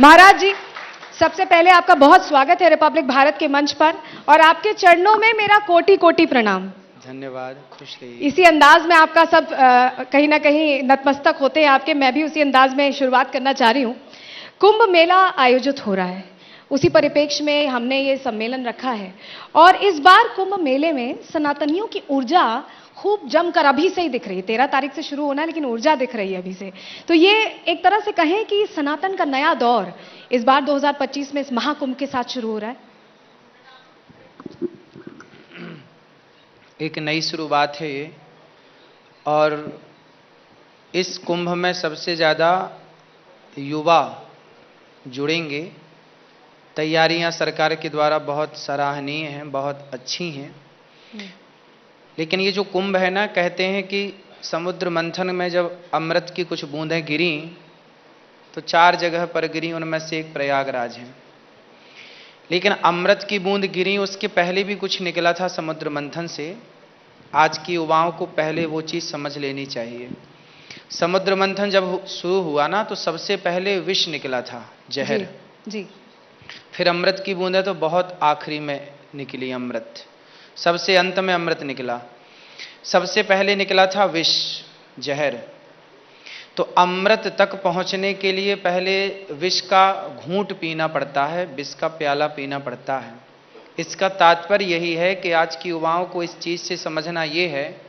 महाराज जी, सबसे पहले आपका बहुत स्वागत है रिपब्लिक भारत के मंच पर और आपके चरणों में मेरा कोटि कोटि प्रणाम। धन्यवाद, खुश रहिए। इसी अंदाज में आपका सब कहीं ना कहीं नतमस्तक होते हैं आपके, मैं भी उसी अंदाज में शुरुआत करना चाह रही हूँ। कुंभ मेला आयोजित हो रहा है, उसी परिप्रेक्ष्य में हमने ये सम्मेलन रखा है और इस बार कुंभ मेले में सनातनियों की ऊर्जा खूब जमकर अभी से ही दिख रही है। 13 तारीख से शुरू होना है लेकिन ऊर्जा दिख रही है अभी से। तो ये एक तरह से कहें कि सनातन का नया दौर इस बार 2025 में इस महाकुंभ के साथ शुरू हो रहा है। एक नई शुरुआत है ये, और इस कुंभ में सबसे ज़्यादा युवा जुड़ेंगे। तैयारियां सरकार के द्वारा बहुत सराहनीय हैं, बहुत अच्छी हैं। लेकिन ये जो कुंभ है ना, कहते हैं कि समुद्र मंथन में जब अमृत की कुछ बूंदें गिरी तो 4 जगह पर गिरी, उनमें से एक प्रयागराज है। लेकिन अमृत की बूंद गिरी, उसके पहले भी कुछ निकला था समुद्र मंथन से। आज की युवाओं को पहले वो चीज़ समझ लेनी चाहिए। समुद्र मंथन जब शुरू हुआ ना, तो सबसे पहले विष निकला था, जहर। जी। फिर अमृत की बूंदें तो बहुत आखिरी में निकली। अमृत सबसे अंत में अमृत निकला। सबसे पहले निकला था विष, जहर। तो अमृत तक पहुंचने के लिए पहले विष का घूंट पीना पड़ता है, विष का प्याला पीना पड़ता है। इसका तात्पर्य यही है कि आज की युवाओं को इस चीज से समझना ये है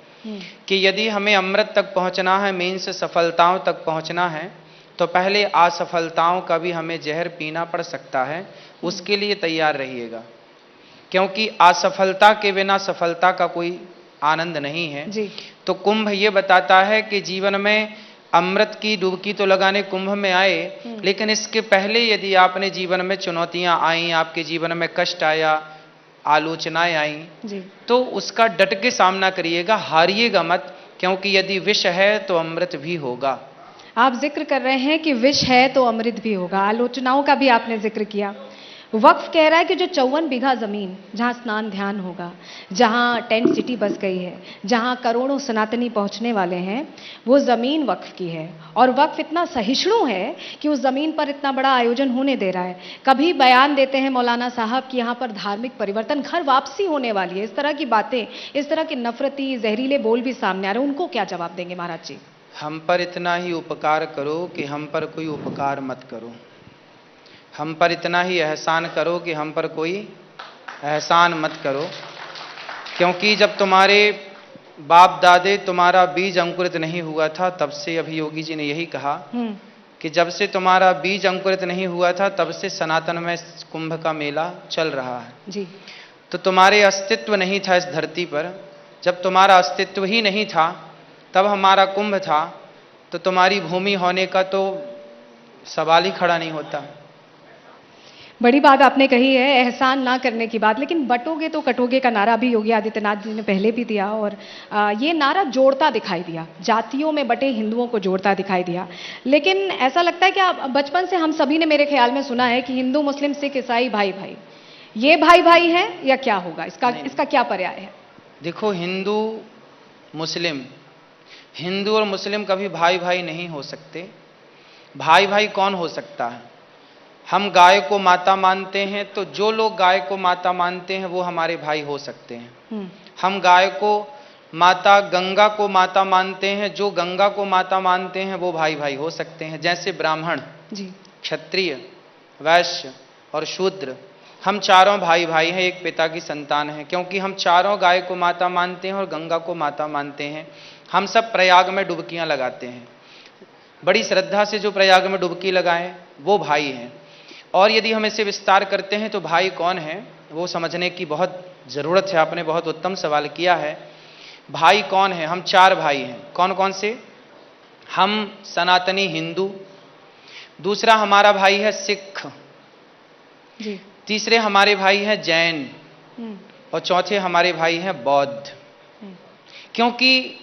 कि यदि हमें अमृत तक पहुंचना है, मीन्स सफलताओं तक पहुंचना है, तो पहले असफलताओं का भी हमें जहर पीना पड़ सकता है। उसके लिए तैयार रहिएगा, क्योंकि असफलता के बिना सफलता का कोई आनंद नहीं है जी। तो कुंभ ये बताता है कि जीवन में अमृत की डुबकी तो लगाने कुंभ में आए, लेकिन इसके पहले यदि आपने जीवन में चुनौतियां आई, आपके जीवन में कष्ट आया, आलोचनाएं आई, तो उसका डट के सामना करिएगा, हारिएगा मत। क्योंकि यदि विष है तो अमृत भी होगा। आप जिक्र कर रहे हैं कि विष है तो अमृत भी होगा, आलोचनाओं का भी आपने जिक्र किया। वक्फ कह रहा है कि जो 54 बीघा जमीन जहां स्नान ध्यान होगा, जहां टेंट सिटी बस गई है, जहां करोड़ों सनातनी पहुंचने वाले हैं, वो जमीन वक्फ की है। और वक्फ इतना सहिष्णु है कि उस जमीन पर इतना बड़ा आयोजन होने दे रहा है। कभी बयान देते हैं मौलाना साहब कि यहां पर धार्मिक परिवर्तन, घर वापसी होने वाली है। इस तरह की बातें, इस तरह के नफरती जहरीले बोल भी सामने आ रहे हैं, उनको क्या जवाब देंगे महाराज जी? हम पर इतना ही उपकार करो कि हम पर कोई उपकार मत करो। हम पर इतना ही एहसान करो कि हम पर कोई एहसान मत करो। क्योंकि जब तुम्हारे बाप दादे, तुम्हारा बीज अंकुरित नहीं हुआ था, तब से, अभी योगी जी ने यही कहा कि जब से तुम्हारा बीज अंकुरित नहीं हुआ था, तब से सनातन में कुंभ का मेला चल रहा है जी। तो तुम्हारे अस्तित्व नहीं था इस धरती पर। जब तुम्हारा अस्तित्व ही नहीं था, तब हमारा कुंभ था, तो तुम्हारी भूमि होने का तो सवाल ही खड़ा नहीं होता। बड़ी बात आपने कही है, एहसान ना करने की बात। लेकिन बटोगे तो कटोगे का नारा भी योगी आदित्यनाथ जी ने पहले भी दिया और ये नारा जोड़ता दिखाई दिया, जातियों में बटे हिंदुओं को जोड़ता दिखाई दिया। लेकिन ऐसा लगता है कि बचपन से हम सभी ने मेरे ख्याल में सुना है कि हिंदू मुस्लिम सिख ईसाई भाई भाई, ये भाई भाई है या क्या होगा? इसका क्या पर्याय है? देखो, हिंदू और मुस्लिम कभी भाई भाई नहीं हो सकते। भाई भाई कौन हो सकता है? हम गाय को माता मानते हैं, तो जो लोग गाय को माता मानते हैं वो हमारे भाई हो सकते हैं। हम गाय को माता, गंगा को माता मानते हैं, जो गंगा को माता मानते हैं वो भाई भाई हो सकते हैं। जैसे ब्राह्मण, क्षत्रिय, वैश्य और शूद्र, हम चारों भाई भाई हैं, एक पिता की संतान हैं। क्योंकि हम चारों गाय को माता मानते हैं और गंगा को माता मानते हैं। हम सब प्रयाग में डुबकियां लगाते हैं, बड़ी श्रद्धा से जो प्रयाग में डुबकी लगाएं वो भाई हैं। और यदि हम इसे विस्तार करते हैं तो भाई कौन है वो समझने की बहुत ज़रूरत है। आपने बहुत उत्तम सवाल किया है। भाई कौन है? हम 4 भाई हैं। कौन कौन से? हम सनातनी हिंदू, दूसरा हमारा भाई है सिख, तीसरे हमारे भाई हैं जैन, और चौथे हमारे भाई हैं बौद्ध। क्योंकि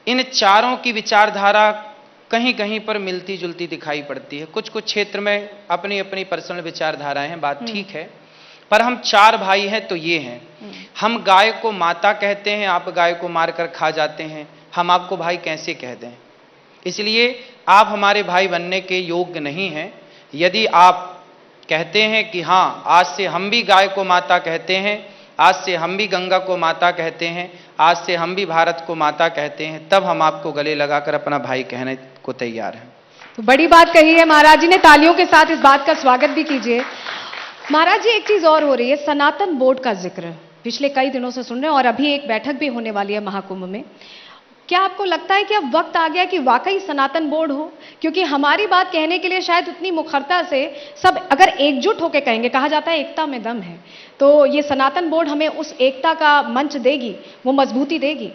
इन चारों की विचारधारा कहीं कहीं पर मिलती जुलती दिखाई पड़ती है। कुछ कुछ क्षेत्र में अपनी अपनी पर्सनल विचारधाराएं हैं, बात ठीक है, पर हम 4 भाई हैं तो ये हैं। हम गाय को माता कहते हैं, आप गाय को मारकर खा जाते हैं, हम आपको भाई कैसे कह दें? इसलिए आप हमारे भाई बनने के योग्य नहीं हैं। यदि आप कहते हैं कि हाँ, आज से हम भी गाय को माता कहते हैं, आज से हम भी गंगा को माता कहते हैं, आज से हम भी भारत को माता कहते हैं, तब हम आपको गले लगाकर अपना भाई कहने को तैयार हैं। तो बड़ी बात कही है महाराज जी ने, तालियों के साथ इस बात का स्वागत भी कीजिए। महाराज जी, एक चीज और हो रही है, सनातन बोर्ड का जिक्र पिछले कई दिनों से सुन रहे हैं और अभी एक बैठक भी होने वाली है महाकुंभ में। क्या आपको लगता है कि अब वक्त आ गया कि वाकई सनातन बोर्ड हो? क्योंकि हमारी बात कहने के लिए शायद उतनी मुखरता से सब अगर एकजुट होकर कहेंगे, कहा जाता है एकता में दम है, तो ये सनातन बोर्ड हमें उस एकता का मंच देगी, वो मजबूती देगी।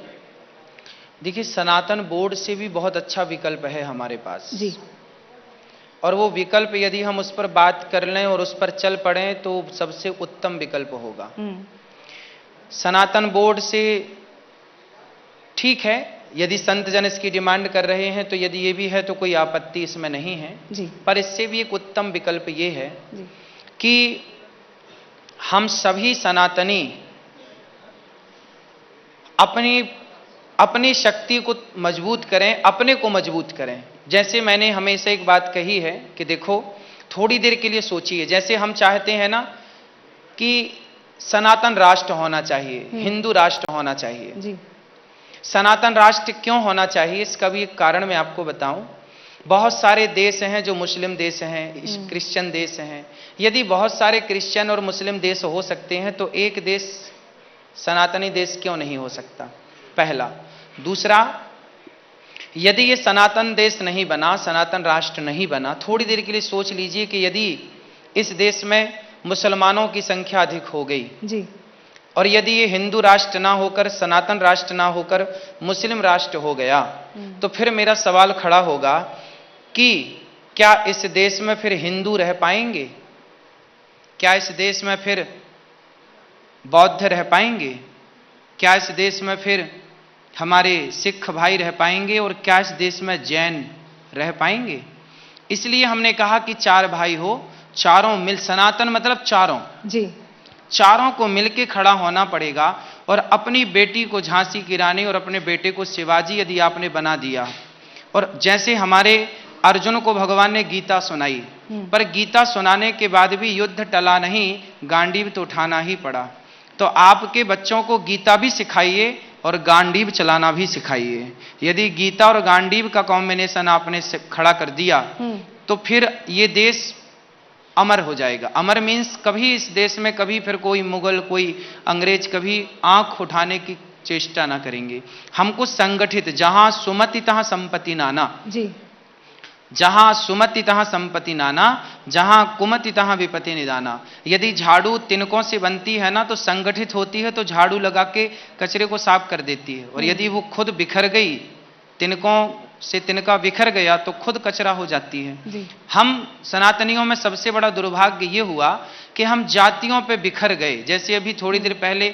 देखिए, सनातन बोर्ड से भी बहुत अच्छा विकल्प है हमारे पास जी। और वो विकल्प यदि हम उस पर बात कर लें और उस पर चल पड़े तो सबसे उत्तम विकल्प होगा। सनातन बोर्ड से ठीक है, यदि संत जन इसकी डिमांड कर रहे हैं तो यदि ये भी है तो कोई आपत्ति इसमें नहीं है जी। पर इससे भी एक उत्तम विकल्प ये है जी। कि हम सभी सनातनी अपनी शक्ति को मजबूत करें, अपने को मजबूत करें। जैसे मैंने हमेशा एक बात कही है कि देखो, थोड़ी देर के लिए सोचिए, जैसे हम चाहते हैं ना कि सनातन राष्ट्र होना चाहिए, हिंदू राष्ट्र होना चाहिए। जी। सनातन राष्ट्र क्यों होना चाहिए, इसका भी एक कारण मैं आपको बताऊं। बहुत सारे देश हैं जो मुस्लिम देश हैं, क्रिश्चियन देश हैं। यदि बहुत सारे क्रिश्चियन और मुस्लिम देश हो सकते हैं तो एक देश सनातनी देश क्यों नहीं हो सकता? पहला। दूसरा, यदि ये सनातन देश नहीं बना, सनातन राष्ट्र नहीं बना, थोड़ी देर के लिए सोच लीजिए कि यदि इस देश में मुसलमानों की संख्या अधिक हो गई जी। और यदि ये हिंदू राष्ट्र ना होकर, सनातन राष्ट्र ना होकर मुस्लिम राष्ट्र हो गया, तो फिर मेरा सवाल खड़ा होगा कि क्या इस देश में फिर हिंदू रह पाएंगे? क्या इस देश में फिर बौद्ध रह पाएंगे? क्या इस देश में फिर हमारे सिख भाई रह पाएंगे? और क्या इस देश में जैन रह पाएंगे? इसलिए हमने कहा कि चार भाई हो, चारों मिल, सनातन मतलब चारों जी, चारों को मिलके खड़ा होना पड़ेगा। और अपनी बेटी को झांसी की रानी और अपने बेटे को शिवाजी यदि आपने बना दिया, और जैसे हमारे अर्जुन को भगवान ने गीता सुनाई, पर गीता सुनाने के बाद भी युद्ध टला नहीं, गांडीव तो उठाना ही पड़ा। तो आपके बच्चों को गीता भी सिखाइए और गांडीव चलाना भी सिखाइए। यदि गीता और गांडीव का कॉम्बिनेशन आपने खड़ा कर दिया तो फिर ये देश अमर हो जाएगा। अमर मीन्स कभी इस देश में कभी फिर कोई मुगल, कोई अंग्रेज कभी आंख उठाने की चेष्टा ना करेंगे। हमको संगठित, जहां सुमति तहां संपत्ति नाना जी, जहां सुमति तहां संपत्ति नाना, जहां कुमति तहां विपत्ति निदाना। यदि झाड़ू तिनकों से बनती है ना तो संगठित होती है तो झाड़ू लगा के कचरे को साफ कर देती है, और यदि वो खुद बिखर गई, तिनकों से तिनका बिखर गया तो खुद कचरा हो जाती है। जी। हम सनातनियों में सबसे बड़ा दुर्भाग्य ये हुआ कि हम जातियों पे बिखर गए। जैसे अभी थोड़ी देर पहले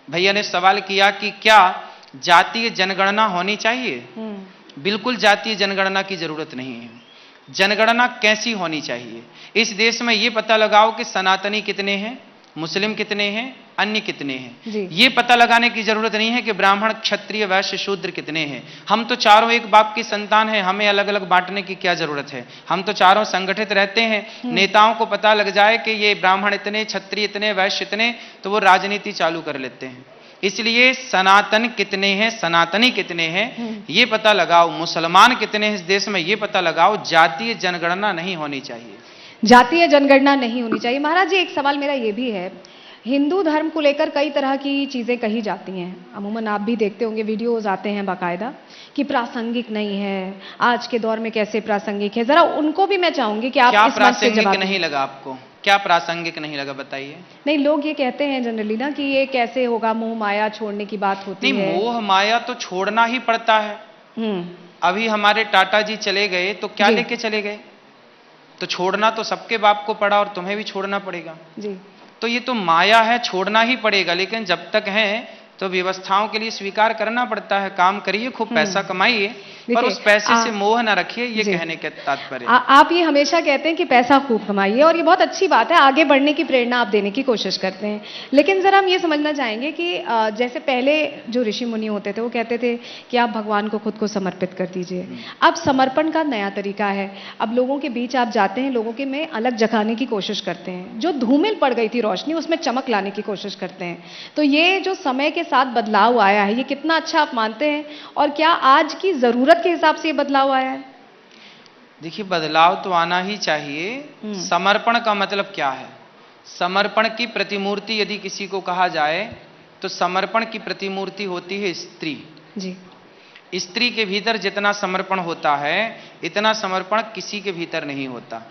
भैया ने सवाल किया कि क्या जातीय जनगणना होनी चाहिए? बिल्कुल जातीय जनगणना की जरूरत नहीं है। जनगणना कैसी होनी चाहिए? इस देश में ये पता लगाओ कि सनातनी कितने हैं, मुस्लिम कितने हैं, अन्य कितने हैं। ये पता लगाने की जरूरत नहीं है कि ब्राह्मण, क्षत्रिय, वैश्य, शूद्र कितने हैं। हम तो चारों एक बाप की संतान हैं, हमें अलग अलग बांटने की क्या जरूरत है? हम तो चारों संगठित रहते हैं। नेताओं को पता लग जाए कि ये ब्राह्मण इतने, क्षत्रिय इतने, वैश्य इतने, तो वो राजनीति चालू कर लेते हैं। इसलिए सनातन कितने हैं, सनातनी कितने हैं, ये पता लगाओ। मुसलमान कितने हैं इस देश में, ये पता लगाओ। जातीय जनगणना नहीं होनी चाहिए। जातीय जनगणना नहीं होनी चाहिए। महाराज जी, एक सवाल मेरा ये भी है, हिंदू धर्म को लेकर कई तरह की चीजें कही जाती हैं। अमूमन आप भी देखते होंगे, वीडियोज आते हैं बाकायदा कि प्रासंगिक नहीं है, आज के दौर में कैसे प्रासंगिक है। जरा उनको भी मैं चाहूंगी कि आप क्या इस मंच से प्रासंगिक जवाब नहीं लगा आपको? क्या प्रासंगिक नहीं लगा, बताइए। नहीं, लोग ये कहते हैं जनरली ना कि ये कैसे होगा, मोह माया छोड़ने की बात होती है। नहीं, मोह माया तो छोड़ना ही पड़ता है। अभी हमारे टाटा जी चले गए तो क्या लेके चले गए? तो छोड़ना तो सबके बाप को पड़ा और तुम्हें भी छोड़ना पड़ेगा जी। तो ये तो माया है, छोड़ना ही पड़ेगा। लेकिन जब तक है तो व्यवस्थाओं के लिए स्वीकार करना पड़ता है। काम करिए, खूब पैसा कमाइए, पर उस पैसे से आ- मोह न रखिए, ये जी। कहने के तात्पर्य। आप ये हमेशा कहते हैं कि पैसा खूब कमाइए और ये बहुत अच्छी बात है, आगे बढ़ने की प्रेरणा आप देने की कोशिश करते हैं। लेकिन ज़रा हम ये समझना चाहेंगे कि जैसे पहले जो ऋषि मुनि होते थे वो कहते थे कि आप भगवान को खुद को समर्पित कर दीजिए। अब समर्पण का नया तरीका है, अब लोगों के बीच आप जाते हैं, लोगों के में अलग जगाने की कोशिश करते हैं, जो धूमिल पड़ गई थी रोशनी उसमें चमक लाने की कोशिश करते हैं। तो ये जो समय के साथ बदलाव आया है, ये कितना अच्छा आप मानते हैं और क्या आज की ज़रूरत के हिसाब से ये बदलाव आया है? देखिए, बदलाव तो आना ही चाहिए। समर्पण का मतलब क्या है? समर्पण की प्रतिमूर्ति यदि किसी को कहा जाए तो समर्पण की प्रतिमूर्ति होती है स्त्री। जी। स्त्री के भीतर जितना समर्पण होता है इतना समर्पण किसी के भीतर नहीं होता।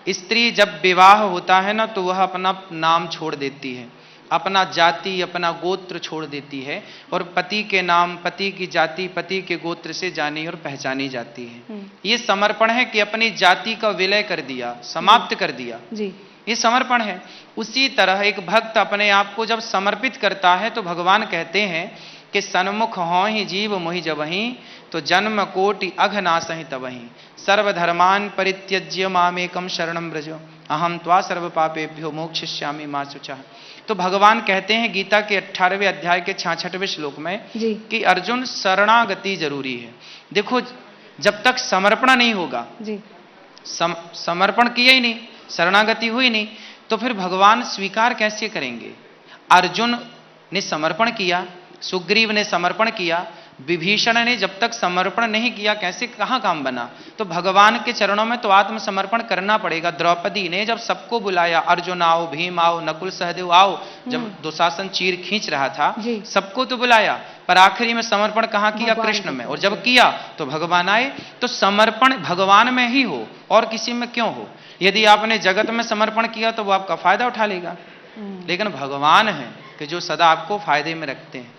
स्त्री जब विवाह होता है ना तो वह अपना नाम छोड़ देती है, अपना जाति अपना गोत्र छोड़ देती है और पति के नाम, पति की जाति, पति के गोत्र से जानी और पहचानी जाती है। ये समर्पण है कि अपनी जाति का विलय कर दिया, समाप्त कर दिया। जी। ये समर्पण है। उसी तरह एक भक्त अपने आप को जब समर्पित करता है तो भगवान कहते हैं कि सन्मुख हों ही जीव मोहि जबहि, तो जन्म कोटि अघ नासहि तबहि, सर्वधर्मान परित्यज्य मामेकम शरणम व्रज, अहम त्वा सर्व पापेभ्यो मोक्षयिष्यामि मा शुचः। तो भगवान कहते हैं गीता के 18वें अध्याय के 66वें श्लोक में जी। कि अर्जुन शरणागति जरूरी है। देखो, जब तक समर्पण नहीं होगा, जी। समर्पण किया ही नहीं, शरणागति हुई नहीं, तो फिर भगवान स्वीकार कैसे करेंगे? अर्जुन ने समर्पण किया, सुग्रीव ने समर्पण किया, विभीषण ने जब तक समर्पण नहीं किया कैसे, कहां काम बना? तो भगवान के चरणों में तो आत्मसमर्पण करना पड़ेगा। द्रौपदी ने जब सबको बुलाया, अर्जुन आओ, भीम आओ, नकुल सहदेव आओ, जब दुशासन चीर खींच रहा था, सबको तो बुलाया, पर आखिरी में समर्पण कहां किया? कृष्ण में। और जब किया तो भगवान आए। तो समर्पण भगवान में ही हो और किसी में क्यों हो? यदि आपने जगत में समर्पण किया तो वो आपका फायदा उठा लेगा, लेकिन भगवान है कि जो सदा आपको फायदे में रखते हैं।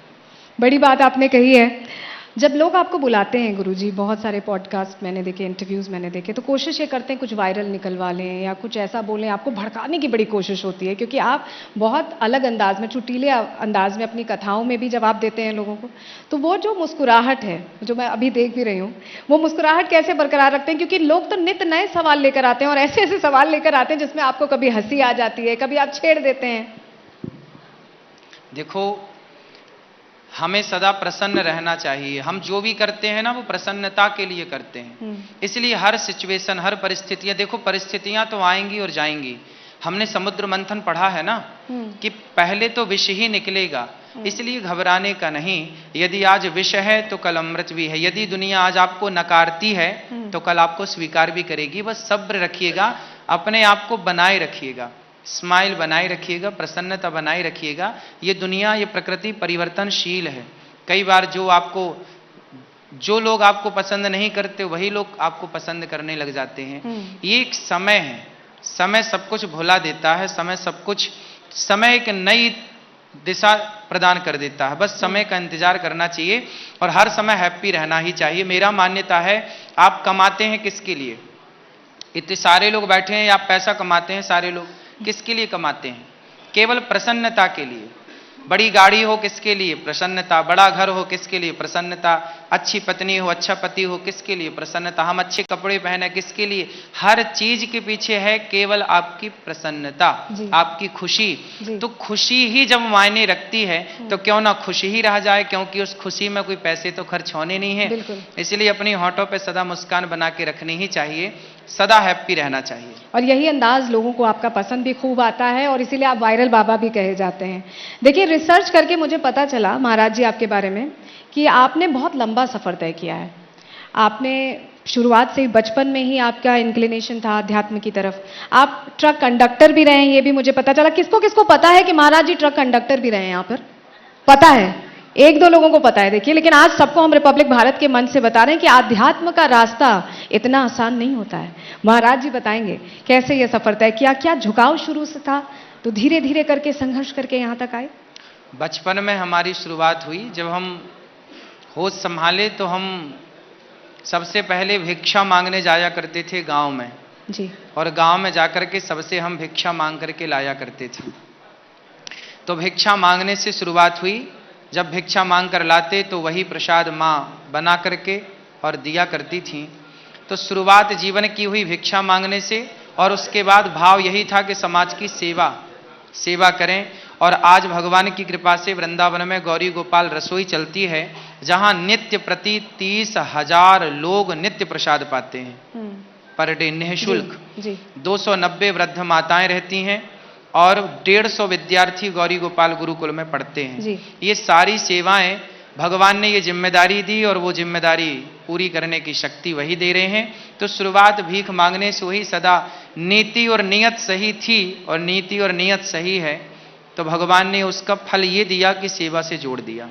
बड़ी बात आपने कही है। जब लोग आपको बुलाते हैं गुरुजी, बहुत सारे पॉडकास्ट मैंने देखे, इंटरव्यूज़ मैंने देखे, तो कोशिश ये करते हैं कुछ वायरल निकलवा लें या कुछ ऐसा बोलें, आपको भड़काने की बड़ी कोशिश होती है, क्योंकि आप बहुत अलग अंदाज में, चुटीले अंदाज में अपनी कथाओं में भी जवाब देते हैं लोगों को। तो वो जो मुस्कुराहट है, जो मैं अभी देख भी रही हूँ, वो मुस्कुराहट कैसे बरकरार रखते हैं? क्योंकि लोग तो नित नए सवाल लेकर आते हैं और ऐसे ऐसे सवाल लेकर आते हैं जिसमें आपको कभी हंसी आ जाती है, कभी आप छेड़ देते हैं। देखो, हमें सदा प्रसन्न रहना चाहिए। हम जो भी करते हैं ना वो प्रसन्नता के लिए करते हैं। इसलिए हर सिचुएशन, हर परिस्थितियां, देखो परिस्थितियां तो आएंगी और जाएंगी। हमने समुद्र मंथन पढ़ा है ना कि पहले तो विष ही निकलेगा, इसलिए घबराने का नहीं। यदि आज विष है तो कल अमृत भी है। यदि दुनिया आज आपको नकारती है तो कल आपको स्वीकार भी करेगी। बस सब्र रखिएगा, अपने आप को बनाए रखिएगा, स्माइल बनाए रखिएगा, प्रसन्नता बनाए रखिएगा। ये दुनिया, ये प्रकृति परिवर्तनशील है। कई बार जो लोग आपको पसंद नहीं करते वही लोग आपको पसंद करने लग जाते हैं। ये एक समय है, समय सब कुछ भुला देता है, समय एक नई दिशा प्रदान कर देता है। बस समय का इंतजार करना चाहिए और हर समय हैप्पी रहना ही चाहिए। मेरा मान्यता है, आप कमाते हैं किसके लिए? इतने सारे लोग बैठे हैं, आप पैसा कमाते हैं, सारे लोग किसके लिए कमाते हैं? केवल प्रसन्नता के लिए। बड़ी गाड़ी हो किसके लिए? प्रसन्नता। बड़ा घर हो किसके लिए? प्रसन्नता। अच्छी पत्नी हो, अच्छा पति हो, किसके लिए? प्रसन्नता। हम अच्छे कपड़े पहने किसके लिए? हर चीज के पीछे है केवल आपकी प्रसन्नता, आपकी खुशी। तो खुशी ही जब मायने रखती है तो क्यों ना खुशी ही रह जाए, क्योंकि उस खुशी में कोई पैसे तो खर्च होने नहीं है। इसलिए अपनी होठों पे सदा मुस्कान बना के रखनी ही चाहिए, सदा हैप्पी रहना चाहिए। और यही अंदाज लोगों को आपका पसंद भी खूब आता है और इसीलिए आप वायरल बाबा भी कहे जाते हैं। देखिए, रिसर्च करके मुझे पता चला महाराज जी आपके बारे में कि आपने बहुत लंबा सफर तय किया है। आपने शुरुआत से ही, बचपन में ही आपका इंक्लिनेशन था अध्यात्म की तरफ। आप ट्रक कंडक्टर भी रहे हैं, ये भी मुझे पता चला। किसको किसको पता है कि महाराज जी ट्रक कंडक्टर भी रहे हैं यहाँ पर? पता है, एक दो लोगों को पता है। देखिए, लेकिन आज सबको हम रिपब्लिक भारत के मंच से बता रहे हैं कि आध्यात्म का रास्ता इतना आसान नहीं होता है। महाराज जी बताएंगे कैसे ये सफर तय किया, क्या झुकाव शुरू से था तो धीरे धीरे करके संघर्ष करके यहाँ तक आए? बचपन में हमारी शुरुआत हुई, जब हम होश संभाले तो हम सबसे पहले भिक्षा मांगने जाया करते थे गांव में जी। और गांव में जाकर के सबसे हम भिक्षा मांग करके लाया करते थे। तो भिक्षा मांगने से शुरुआत हुई। जब भिक्षा मांग कर लाते तो वही प्रसाद माँ बना करके और दिया करती थीं। तो शुरुआत जीवन की हुई भिक्षा मांगने से, और उसके बाद भाव यही था कि समाज की सेवा करें। और आज भगवान की कृपा से वृंदावन में गौरी गोपाल रसोई चलती है, जहां नित्य प्रति 30,000 लोग नित्य प्रसाद पाते हैं पर डे निःशुल्क। 290 वृद्ध माताएं रहती हैं और 150 विद्यार्थी गौरी गोपाल गुरुकुल में पढ़ते हैं। ये सारी सेवाएं भगवान ने ये जिम्मेदारी दी और वो जिम्मेदारी पूरी करने की शक्ति वही दे रहे हैं। तो शुरुआत भीख मांगने से हुई, सदा नीति और नियत सही थी और नीति और नियत सही है, तो भगवान ने उसका फल ये दिया कि सेवा से जोड़ दिया।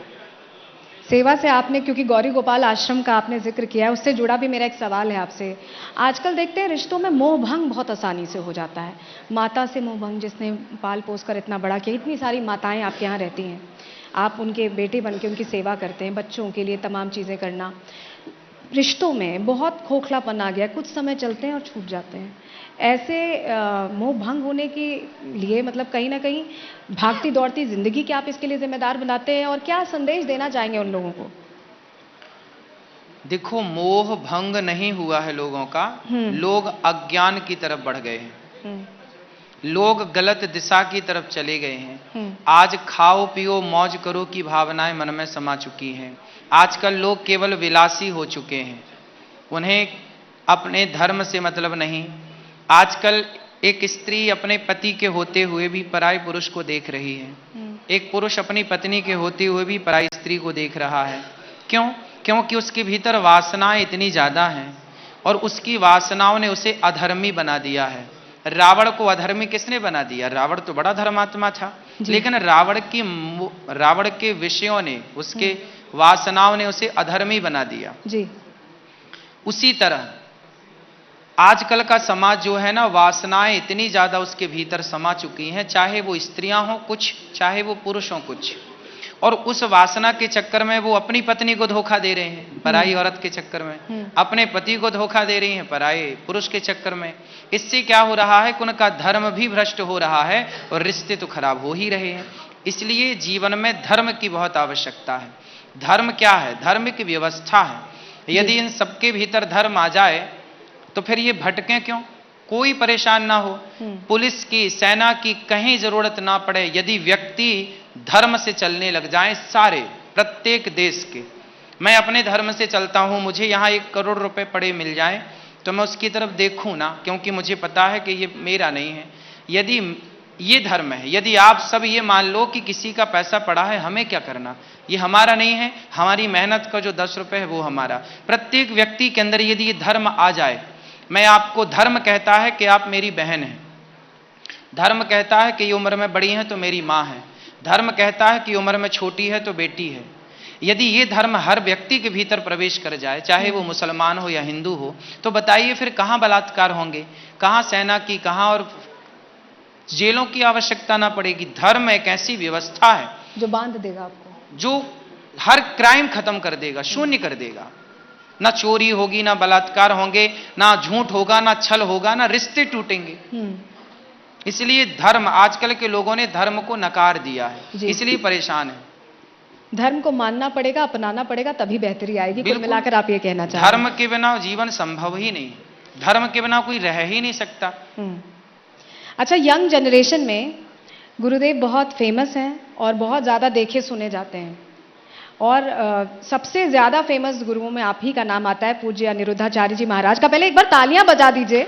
सेवा से आपने, क्योंकि गौरी गोपाल आश्रम का आपने जिक्र किया है, उससे जुड़ा भी मेरा एक सवाल है आपसे। आजकल देखते हैं रिश्तों में मोह भंग बहुत आसानी से हो जाता है। माता से मोह भंग, जिसने पाल पोस कर इतना बड़ा किया, इतनी सारी माताएं आपके यहाँ रहती हैं, आप उनके बेटे बन के उनकी सेवा करते हैं, बच्चों के लिए तमाम चीज़ें करना। रिश्तों में बहुत खोखलापन आ गया, कुछ समय चलते हैं और छूट जाते हैं। ऐसे मोह भंग होने के लिए मतलब कहीं ना कहीं भागती दौड़ती जिंदगी क्या आप इसके लिए जिम्मेदार बनाते हैं, और क्या संदेश देना चाहेंगे उन लोगों को? देखो, मोह भंग नहीं हुआ है लोगों का, लोग अज्ञान की तरफ बढ़ गए हैं, लोग गलत दिशा की तरफ चले गए हैं। आज खाओ पियो मौज करो की भावनाएं मन में समा चुकी हैं। आजकल लोग केवल विलासी हो चुके हैं, उन्हें अपने धर्म से मतलब नहीं। आजकल एक स्त्री अपने पति के होते हुए भी पराये पुरुष को देख रही है, एक पुरुष अपनी पत्नी के होते हुए भी पराई स्त्री को देख रहा है। क्यों? क्योंकि उसके भीतर वासनाएं इतनी ज्यादा हैं और उसकी वासनाओं ने उसे अधर्मी बना दिया है। रावण को अधर्मी किसने बना दिया? रावण तो बड़ा धर्मात्मा था, लेकिन रावण के विषयों ने, उसके वासनाओं ने उसे अधर्मी बना दिया जी। उसी तरह आजकल का समाज जो है ना, वासनाएं इतनी ज्यादा उसके भीतर समा चुकी हैं, चाहे वो स्त्रियां हो कुछ, चाहे वो पुरुष हो कुछ, और उस वासना के चक्कर में वो अपनी पत्नी को धोखा दे रहे हैं, पराई औरत के चक्कर में, अपने पति को धोखा दे रही हैं पराये पुरुष के चक्कर में। इससे क्या हो रहा है कि उनका धर्म भी भ्रष्ट हो रहा है और रिश्ते तो खराब हो ही रहे हैं। इसलिए जीवन में धर्म की बहुत आवश्यकता है। धर्म क्या है? धर्म की व्यवस्था है। यदि इन सबके भीतर धर्म आ जाए तो फिर ये भटके क्यों? कोई परेशान ना हो, पुलिस की, सेना की कहीं जरूरत ना पड़े। यदि व्यक्ति धर्म से चलने लग जाए, सारे प्रत्येक देश के, मैं अपने धर्म से चलता हूं, मुझे यहां 1 करोड़ रुपए पड़े मिल जाए तो मैं उसकी तरफ देखूं ना, क्योंकि मुझे पता है कि ये मेरा नहीं है। यदि ये धर्म है, यदि आप सब ये मान लो कि किसी का पैसा पड़ा है, हमें क्या करना, ये हमारा नहीं है, हमारी मेहनत का जो 10 रुपए है वो हमारा। प्रत्येक व्यक्ति के अंदर यदि ये धर्म आ जाए, मैं आपको, धर्म कहता है कि आप मेरी बहन हैं, धर्म कहता है कि ये उम्र में बड़ी हैं तो मेरी माँ है, धर्म कहता है कि उम्र में छोटी है तो बेटी है। यदि ये धर्म हर व्यक्ति के भीतर प्रवेश कर जाए, चाहे वो मुसलमान हो या हिंदू हो, तो बताइए फिर कहां बलात्कार होंगे, कहां सेना की, कहां और जेलों की आवश्यकता ना पड़ेगी। धर्म एक ऐसी व्यवस्था है जो बांध देगा आपको, जो हर क्राइम खत्म कर देगा, शून्य कर देगा। ना चोरी होगी, ना बलात्कार होंगे, ना झूठ होगा, ना छल होगा, ना रिश्ते टूटेंगे। इसलिए धर्म, आजकल के लोगों ने धर्म को नकार दिया है, इसलिए परेशान है। धर्म को मानना पड़ेगा, अपनाना पड़ेगा, तभी बेहतरी आएगी। कुल मिलाकर आप ये कहना चाहते हैं धर्म के बिना जीवन संभव ही नहीं, धर्म के बिना कोई रह ही नहीं सकता। अच्छा, यंग जनरेशन में गुरुदेव बहुत फेमस हैं और बहुत ज़्यादा देखे सुने जाते हैं, और सबसे ज़्यादा फेमस गुरुओं में आप ही का नाम आता है, पूज्य अनिरुद्धाचार्य जी महाराज का। पहले एक बार तालियां बजा दीजिए।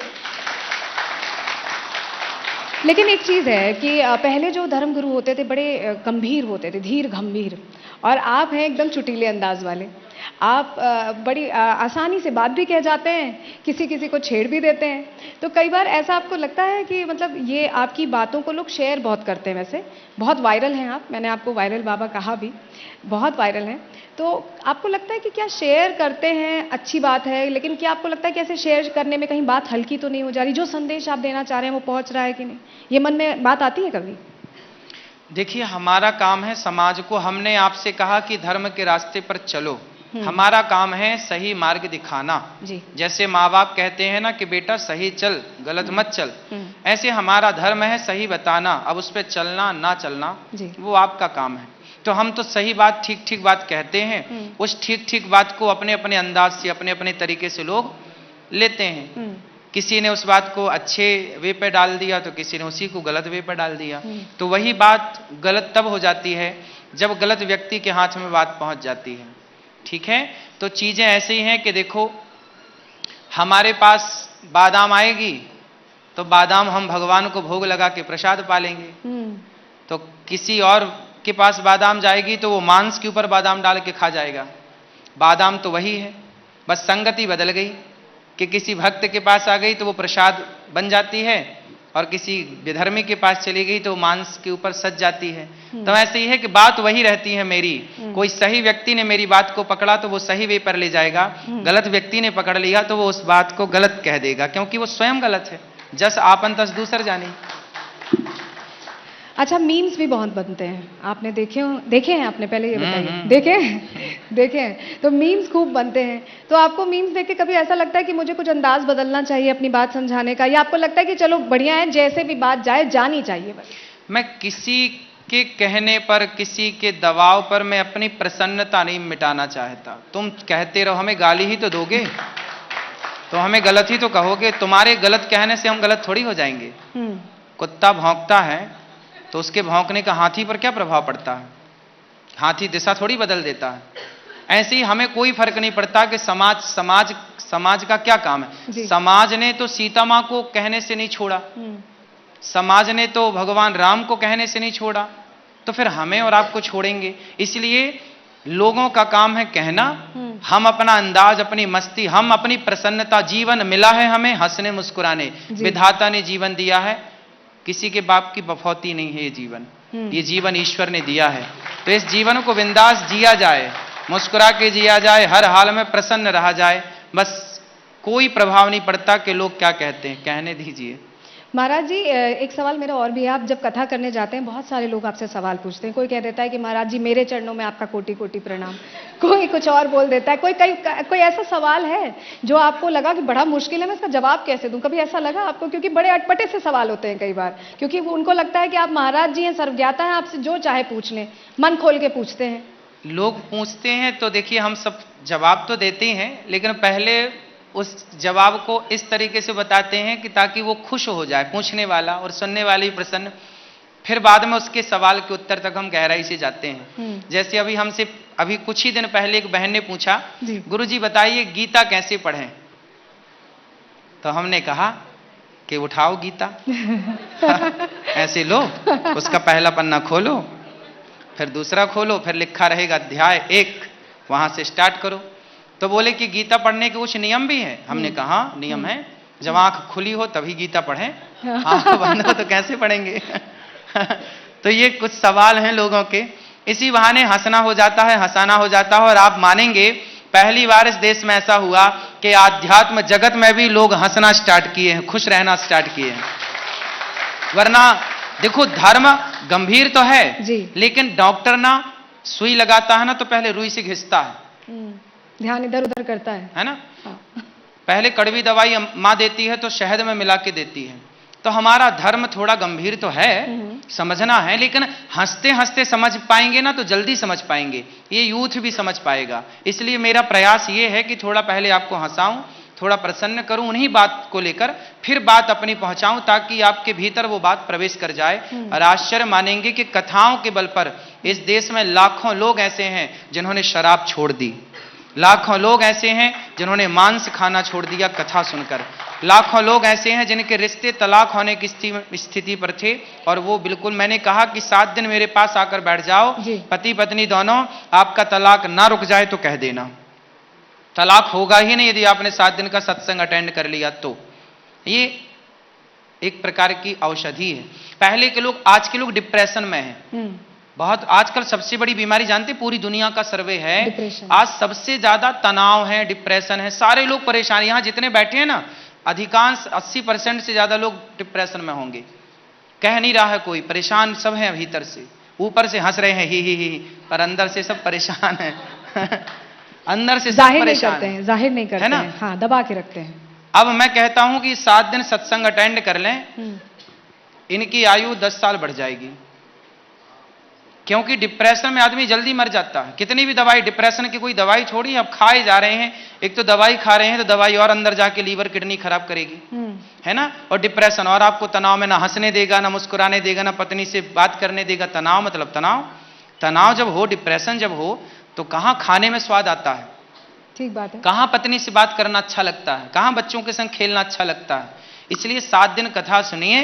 लेकिन एक चीज़ है कि पहले जो धर्म गुरु होते थे बड़े गंभीर होते थे, धीर गंभीर, और आप हैं एकदम चुटीले अंदाज वाले। आप बड़ी आसानी से बात भी कह जाते हैं, किसी किसी को छेड़ भी देते हैं। तो कई बार ऐसा आपको लगता है कि मतलब ये आपकी बातों को लोग शेयर बहुत करते हैं, वैसे बहुत वायरल हैं आप, मैंने आपको वायरल बाबा कहा भी, बहुत वायरल हैं। तो आपको लगता है कि क्या शेयर करते हैं अच्छी बात है, लेकिन क्या आपको लगता है कि ऐसे शेयर करने में कहीं बात हल्की तो नहीं हो जा रही, जो संदेश आप देना चाह रहे हैं वो पहुंच रहा है कि नहीं, ये मन में बात आती है कभी? देखिए, हमारा काम है समाज को, हमने आपसे कहा कि धर्म के रास्ते पर चलो, हमारा काम है सही मार्ग दिखाना जी। जैसे माँ बाप कहते हैं ना कि बेटा सही चल, गलत मत चल, ऐसे हमारा धर्म है सही बताना। अब उस पर चलना ना चलना वो आपका काम है। तो हम तो सही बात, ठीक ठीक बात कहते हैं, उस ठीक ठीक बात को अपने अपने अंदाज से, अपने अपने तरीके से लोग लेते हैं। किसी ने उस बात को अच्छे वे पे डाल दिया तो किसी ने उसी को गलत वे पे डाल दिया। तो वही बात गलत तब हो जाती है जब गलत व्यक्ति के हाथ में बात पहुंच जाती है। ठीक है, तो चीजें ऐसी ही हैं कि देखो, हमारे पास बादाम आएगी तो बादाम हम भगवान को भोग लगा के प्रसाद पालेंगे। तो किसी और के पास बादाम जाएगी तो वो मांस के ऊपर बादाम डाल के खा जाएगा। बादाम तो वही है, बस संगति बदल गई कि किसी भक्त के पास आ गई तो वो प्रसाद बन जाती है और किसी विधर्मी के पास चली गई तो मांस के ऊपर सज जाती है। तो ऐसे ही है कि बात वही रहती है मेरी। कोई सही व्यक्ति ने मेरी बात को पकड़ा तो वो सही वे पर ले जाएगा, गलत व्यक्ति ने पकड़ लिया तो वो उस बात को गलत कह देगा, क्योंकि वो स्वयं गलत है। जस आपन तस दूसर जानी। अच्छा, मीम्स भी बहुत बनते हैं, आपने देखे हैं आपने? पहले ये बताइए, देखे हैं? तो मीम्स खूब बनते हैं, तो आपको मीम्स देख के कभी ऐसा लगता है कि मुझे कुछ अंदाज बदलना चाहिए अपनी बात समझाने का, या आपको लगता है कि चलो बढ़िया है, जैसे भी बात जाए जानी चाहिए बस? मैं किसी के कहने पर, किसी के दबाव पर मैं अपनी प्रसन्नता नहीं मिटाना चाहता। तुम कहते रहो, हमें गाली ही तो दोगे, तो हमें गलत ही तो कहोगे। तुम्हारे गलत कहने से हम गलत थोड़ी हो जाएंगे। कुत्ता भौंकता है तो उसके भौंकने का हाथी पर क्या प्रभाव पड़ता है? हाथी दिशा थोड़ी बदल देता है। ऐसे ही हमें कोई फर्क नहीं पड़ता कि समाज का क्या काम है। समाज ने तो सीता मां को कहने से नहीं छोड़ा, समाज ने तो भगवान राम को कहने से नहीं छोड़ा, तो फिर हमें और आपको छोड़ेंगे? इसलिए लोगों का काम है कहना, हम अपना अंदाज, अपनी मस्ती, हम अपनी प्रसन्नता, जीवन मिला है हमें हंसने मुस्कुराने, विधाता ने जीवन दिया है, किसी के बाप की बफौती नहीं है ये जीवन, ये जीवन ईश्वर ने दिया है। तो इस जीवन को बिंदास जिया जाए, मुस्कुरा के जिया जाए, हर हाल में प्रसन्न रहा जाए, बस कोई प्रभाव नहीं पड़ता कि लोग क्या कहते हैं, कहने दीजिए। महाराज जी, एक सवाल मेरा और भी है। आप जब कथा करने जाते हैं, बहुत सारे लोग आपसे सवाल पूछते हैं। कोई कह देता है कि महाराज जी मेरे चरणों में आपका कोटि कोटि प्रणाम, कोई कुछ और बोल देता है, कोई ऐसा सवाल है जो आपको लगा कि बड़ा मुश्किल है, मैं इसका जवाब कैसे दूं? कभी ऐसा लगा आपको? क्योंकि बड़े अटपटे से सवाल होते हैं कई बार, क्योंकि उनको लगता है कि आप महाराज जी हैं, सर्वज्ञाता हैं, आपसे जो चाहे पूछ लें, मन खोल के पूछते हैं। लोग पूछते हैं तो देखिए, हम सब जवाब तो देते हैं, लेकिन पहले उस जवाब को इस तरीके से बताते हैं कि ताकि वो खुश हो जाए, पूछने वाला और सुनने वाले भी प्रसन्न। फिर बाद में उसके सवाल के उत्तर तक हम गहराई से जाते हैं। जैसे अभी कुछ ही दिन पहले एक बहन ने पूछा, गुरुजी बताइए गीता कैसे पढ़ें? तो हमने कहा कि उठाओ गीता ऐसे लो, उसका पहला पन्ना खोलो, फिर दूसरा खोलो, फिर लिखा रहेगा अध्याय 1, वहां से स्टार्ट करो। तो बोले कि गीता पढ़ने के कुछ नियम भी हैं। हमने कहा नियम है, जब आंख खुली हो तभी गीता पढ़ें, आंख बंद हो तो कैसे पढ़ेंगे? तो ये कुछ सवाल हैं लोगों के। इसी बहाने हंसना हो जाता है, हंसाना हो जाता है। और आप मानेंगे, पहली बार इस देश में ऐसा हुआ कि आध्यात्म जगत में भी लोग हंसना स्टार्ट किए हैं, खुश रहना स्टार्ट किए हैं। वरना देखो, धर्म गंभीर तो है जी, लेकिन डॉक्टर ना सुई लगाता है ना तो पहले रुई से घिसता है, ध्यान इधर उधर करता है ना। पहले कड़वी दवाई मां देती है तो शहद में मिला के देती है। तो हमारा धर्म थोड़ा गंभीर तो है, समझना है, लेकिन हंसते हंसते समझ पाएंगे ना तो जल्दी समझ पाएंगे, ये यूथ भी समझ पाएगा। इसलिए मेरा प्रयास ये है कि थोड़ा पहले आपको हंसाऊं, थोड़ा प्रसन्न करूं, उन्हीं बात को लेकर फिर बात अपनी पहुंचाऊं, ताकि आपके भीतर वो बात प्रवेश कर जाए। और आश्चर्य मानेंगे कि कथाओं के बल पर इस देश में लाखों लोग ऐसे हैं जिन्होंने शराब छोड़ दी, लाखों लोग ऐसे हैं जिन्होंने मांस खाना छोड़ दिया कथा सुनकर, लाखों लोग ऐसे हैं जिनके रिश्ते तलाक होने की स्थिति पर थे, और वो बिल्कुल, मैंने कहा कि 7 दिन मेरे पास आकर बैठ जाओ, पति पत्नी दोनों, आपका तलाक ना रुक जाए तो कह देना। तलाक होगा ही नहीं यदि आपने 7 दिन का सत्संग अटेंड कर लिया तो। ये एक प्रकार की औषधि है। पहले के लोग, आज के लोग डिप्रेशन में हैं बहुत। आजकल सबसे बड़ी बीमारी जानते, पूरी दुनिया का सर्वे है, आज सबसे ज्यादा तनाव है, डिप्रेशन है, सारे लोग परेशान। यहां जितने बैठे हैं ना, अधिकांश 80% से ज्यादा लोग डिप्रेशन में होंगे। कह नहीं रहा है कोई, परेशान सब हैं भीतर से, ऊपर से हंस रहे हैं ही, पर अंदर से सब परेशान है अंदर से सब परेशान हैं, जाहिर नहीं करते हैं, हाँ, दबा के रखते हैं। अब मैं कहता हूं कि 7 दिन सत्संग अटेंड कर लें, इनकी आयु 10 साल बढ़ जाएगी। क्योंकि डिप्रेशन में आदमी जल्दी मर जाता है। कितनी भी दवाई, डिप्रेशन की कोई दवाई छोड़ी, अब खाए जा रहे हैं। एक तो दवाई खा रहे हैं तो दवाई और अंदर जाके लीवर किडनी खराब करेगी, है ना। और डिप्रेशन, और आपको तनाव में ना हंसने देगा, ना मुस्कुराने देगा, ना पत्नी से बात करने देगा। तनाव मतलब तनाव जब हो, डिप्रेशन जब हो, तो कहां खाने में स्वाद आता है, ठीक बात है। कहां पत्नी से बात करना अच्छा लगता है, कहां बच्चों के संग खेलना अच्छा लगता है। इसलिए 7 दिन कथा सुनिए,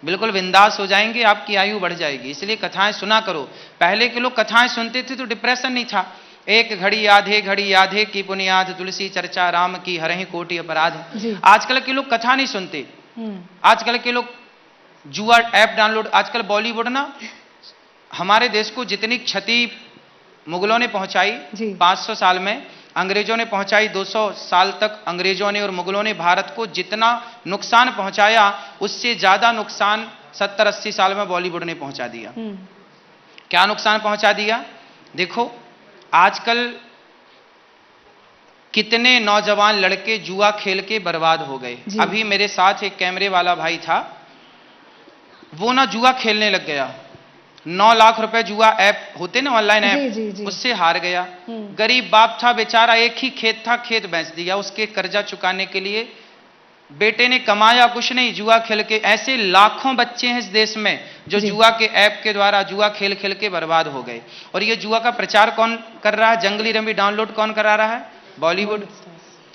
बिल्कुल बिंदास हो जाएंगे, आपकी आयु बढ़ जाएगी। इसलिए कथाएं सुना करो। पहले के लोग कथाएं सुनते थे तो डिप्रेशन नहीं था। एक घड़ी याद है की पुनियाद, तुलसी चर्चा राम की, हरहि कोटि अपराध। आजकल के लोग कथा नहीं सुनते। आजकल के लोग जुआ ऐप डाउनलोड, आजकल बॉलीवुड ना हमारे देश को जितनी क्षति मुगलों ने पहुंचाई 500 साल में, अंग्रेजों ने पहुंचाई 200 साल तक। अंग्रेजों ने और मुगलों ने भारत को जितना नुकसान पहुंचाया, उससे ज्यादा नुकसान 70-80 साल में बॉलीवुड ने पहुंचा दिया। क्या नुकसान पहुंचा दिया? देखो आजकल कितने नौजवान लड़के जुआ खेल के बर्बाद हो गए। अभी मेरे साथ एक कैमरे वाला भाई था, वो ना जुआ खेलने लग गया। 9 लाख रुपए जुआ ऐप होते ना, ऑनलाइन ऐप, उससे हार गया। गरीब बाप था बेचारा, एक ही खेत था, खेत बेच दिया उसके कर्जा चुकाने के लिए। बेटे ने कमाया कुछ नहीं, जुआ खेल के। ऐसे लाखों बच्चे हैं इस देश में जो जुआ के ऐप के द्वारा जुआ खेल खेल के बर्बाद हो गए। और ये जुआ का प्रचार कौन कर रहा है? जंगली रमी डाउनलोड कौन करा रहा है? बॉलीवुड,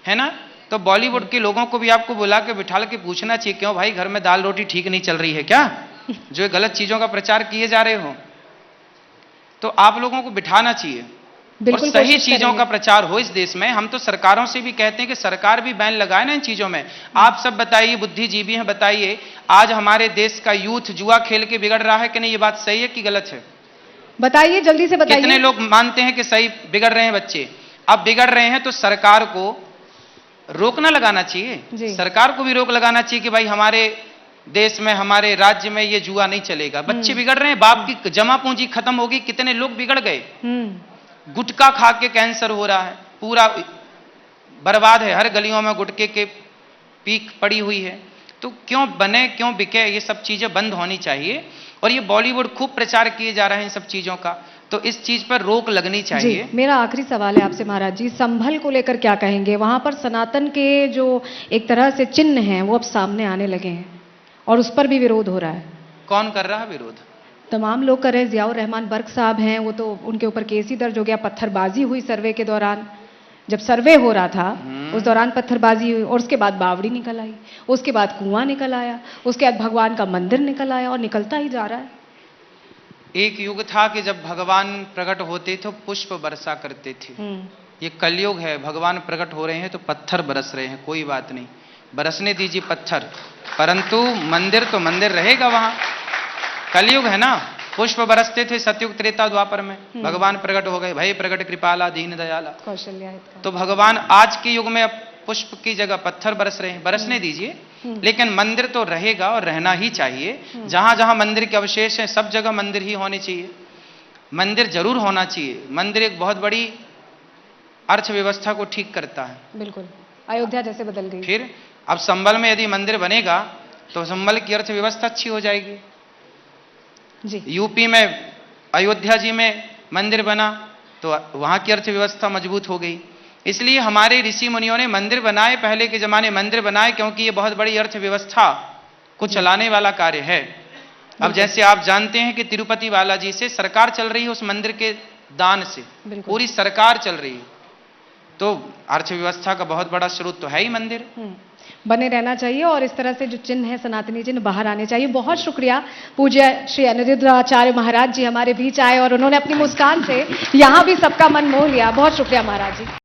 है ना। तो बॉलीवुड के लोगों को भी आपको बुला के बिठा के पूछना चाहिए, क्यों भाई घर में दाल रोटी ठीक नहीं चल रही है क्या, जो गलत चीजों का प्रचार किए जा रहे हो? तो आप लोगों को बिठाना चाहिए और सही चीजों का प्रचार हो इस देश में। हम तो सरकारों से भी कहते हैं कि सरकार भी बैन लगाए ना इन चीजों में। आप सब बताइए, बुद्धिजीवी हैं, बताइए आज हमारे देश का यूथ जुआ खेल के बिगड़ रहा है कि नहीं? ये बात सही है कि गलत है? बताइए, जल्दी से बताइए। कितने लोग मानते हैं कि सही बिगड़ रहे हैं बच्चे? अब बिगड़ रहे हैं तो सरकार को रोकना लगाना चाहिए। सरकार को भी रोक लगाना चाहिए कि भाई हमारे देश में, हमारे राज्य में ये जुआ नहीं चलेगा। बच्चे बिगड़ रहे हैं, बाप की जमा पूंजी खत्म होगी। कितने लोग बिगड़ गए, गुटखा खा के कैंसर हो रहा है, पूरा बर्बाद है। हर गलियों में गुटखे के पीक पड़ी हुई है। तो क्यों बने, क्यों बिके? ये सब चीजें बंद होनी चाहिए। और ये बॉलीवुड खूब प्रचार किए जा रहे हैं इन सब चीजों का, तो इस चीज पर रोक लगनी चाहिए। मेरा आखिरी सवाल है आपसे महाराज जी, संभल को लेकर क्या कहेंगे? वहां पर सनातन के जो एक तरह से चिन्ह हैं वो अब सामने आने लगे हैं और उस पर भी विरोध हो रहा है। कौन कर रहा है विरोध? तमाम लोग कर रहे हैं। जियाउर रहमान बर्क साहब हैं, वो तो उनके ऊपर केस ही दर्ज हो गया। पत्थरबाजी हुई सर्वे के दौरान, जब सर्वे हो रहा था उस दौरान पत्थरबाजी हुई, और उसके बाद बावड़ी निकल आई, उसके बाद कुआं निकल आया, उसके बाद भगवान का मंदिर निकल आया और निकलता ही जा रहा है। एक युग था कि जब भगवान प्रकट होते थे पुष्प बरसा करते थे। ये कलयुग है, भगवान प्रकट हो रहे हैं तो पत्थर बरस रहे हैं। कोई बात नहीं, बरसने दीजिए पत्थर, परंतु मंदिर तो मंदिर रहेगा वहां। कलयुग है ना, पुष्प बरसते थे सतयुग त्रेता द्वापर में, भगवान प्रकट हो गए, भय प्रकट कृपाला दीन दयाला। कौशल्या तो भगवान आज के युग में अब पुष्प की जगह पत्थर बरस रहे हैं, बरसने दीजिए। लेकिन मंदिर तो रहेगा और रहना ही चाहिए। जहां जहां मंदिर के अवशेष हैं सब जगह मंदिर ही होने चाहिए। मंदिर जरूर होना चाहिए। मंदिर एक बहुत बड़ी अर्थव्यवस्था को ठीक करता है। बिल्कुल, अयोध्या जैसे बदल गई। फिर अब संभल में यदि मंदिर बनेगा तो संभल की अर्थव्यवस्था अच्छी हो जाएगी। यूपी में अयोध्या जी में मंदिर बना तो वहां की अर्थव्यवस्था मजबूत हो गई। इसलिए हमारे ऋषि मुनियों ने मंदिर बनाए, पहले के जमाने मंदिर बनाए, क्योंकि ये बहुत बड़ी अर्थव्यवस्था को चलाने वाला कार्य है। अब जैसे आप जानते हैं कि तिरुपति बालाजी से सरकार चल रही है, उस मंदिर के दान से पूरी सरकार चल रही है। तो अर्थव्यवस्था का बहुत बड़ा स्रोत तो है ही मंदिर। बने रहना चाहिए और इस तरह से जो चिन्ह है, सनातनी चिन्ह बाहर आने चाहिए। बहुत शुक्रिया पूज्य श्री अनिरुद्धाचार्य महाराज जी हमारे बीच आए और उन्होंने अपनी मुस्कान से यहाँ भी सबका मन मोह लिया। बहुत शुक्रिया महाराज जी।